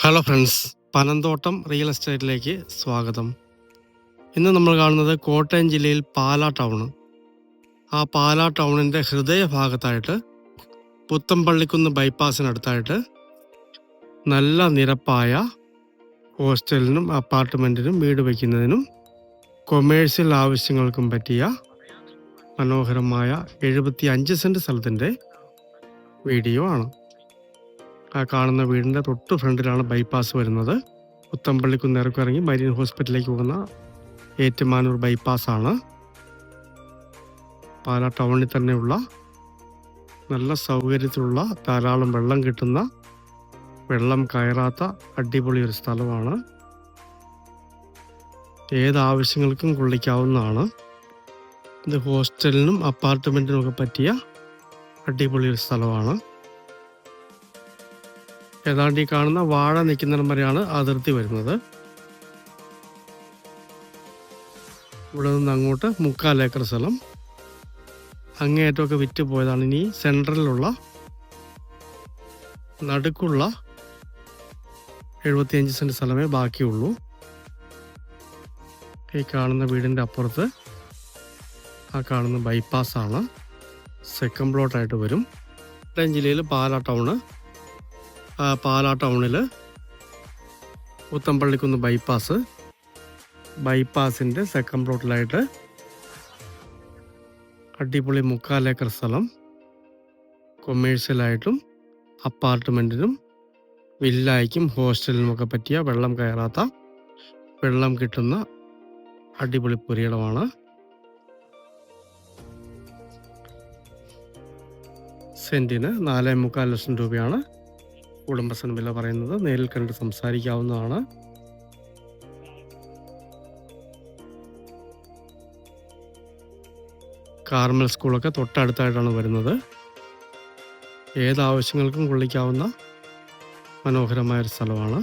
Hello friends, Panamthottam real എസ്റ്റേറ്റിലേക്ക് സ്വാഗതം. ഇന്ന് നമ്മൾ കാണുന്നത് കോട്ടയം ജില്ലയിൽ പാലാ ടൗണ്. ആ പാലാ ടൗണിൻ്റെ ഹൃദയഭാഗത്തായിട്ട് പുത്തമ്പള്ളിക്കുന്ന് ബൈപ്പാസിനടുത്തായിട്ട് നല്ല നിരപ്പായ ഹോസ്റ്റലിനും അപ്പാർട്ട്മെൻറ്റിനും വീട് വയ്ക്കുന്നതിനും കൊമേഴ്സ്യൽ ആവശ്യങ്ങൾക്കും പറ്റിയ മനോഹരമായ 75 സെൻറ്റ് സ്ഥലത്തിൻ്റെ വീഡിയോ ആണ്. ആ കാണുന്ന വീടിൻ്റെ തൊട്ട് ഫ്രണ്ടിലാണ് ബൈപ്പാസ് വരുന്നത്. പുത്തമ്പള്ളിക്കുന്ന് ഇറങ്ങി മരീൻ ഹോസ്പിറ്റലിലേക്ക് പോകുന്ന ഏറ്റുമാനൂർ ബൈപ്പാസാണ്. പാലാ ടൗണിൽ തന്നെയുള്ള നല്ല സൗകര്യത്തിലുള്ള ധാരാളം വെള്ളം കിട്ടുന്ന, വെള്ളം കയറാത്ത അടിപൊളി ഒരു സ്ഥലമാണ്. ഏതാവശ്യങ്ങൾക്കും കൊള്ളിക്കാവുന്നതാണ്. ഇത് ഹോസ്റ്റലിനും അപ്പാർട്ട്മെൻറ്റിനും ഒക്കെ പറ്റിയ അടിപൊളി ഒരു സ്ഥലമാണ്. ഏതാണ്ട് ഈ കാണുന്ന വാഴ നിൽക്കുന്നിടം വരെയാണ് അതിർത്തി വരുന്നത്. ഇവിടെ നിന്ന് അങ്ങോട്ട് 3/4 ഏക്കർ സ്ഥലം അങ്ങേയറ്റമൊക്കെ വിറ്റ് പോയതാണ്. ഇനി സെൻട്രലിലുള്ള നടുക്കുള്ള 75 സെൻറ്റ് സ്ഥലമേ ബാക്കിയുള്ളൂ. ഈ കാണുന്ന വീടിൻ്റെ അപ്പുറത്ത് ആ കാണുന്ന ബൈപ്പാസാണ്. സെക്കൻഡ് പ്ലോട്ടായിട്ട് വരും. കോട്ടയം ജില്ലയിൽ പാലാ ടൗണിൽ പുത്തമ്പള്ളിക്കുന്ന് ബൈപ്പാസിൻ്റെ സെക്കൻഡ് പ്ലോട്ടിലായിട്ട് അടിപൊളി 3/4 ഏക്കർ സ്ഥലം കൊമേഴ്സ്യലായിട്ടും അപ്പാർട്ട്മെൻറ്റിനും വില്ലായ്ക്കും ഹോസ്റ്റലിനുമൊക്കെ പറ്റിയ വെള്ളം കയറാത്ത, വെള്ളം കിട്ടുന്ന അടിപൊളി പുരയിടമാണ്. സെൻറ്റിന് 4.25 ലക്ഷം രൂപയാണ് ഉടമസ്ഥൻ വില പറയുന്നത്. നേരിൽ കണ്ട് സംസാരിക്കാവുന്നതാണ്. കാർമൽ സ്കൂളൊക്കെ തൊട്ടടുത്തായിട്ടാണ് വരുന്നത്. ഏതാവശ്യങ്ങൾക്കും കൊള്ളിക്കാവുന്ന മനോഹരമായൊരു സ്ഥലമാണ്.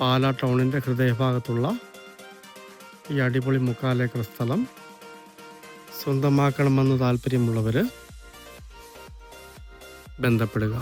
പാലാ ടൗണിൻ്റെ ഹൃദയഭാഗത്തുള്ള ഈ അടിപൊളി 3/4 ഏക്കർ സ്ഥലം സ്വന്തമാക്കണമെന്ന് താല്പര്യമുള്ളവർ ബന്ധപ്പെടുക.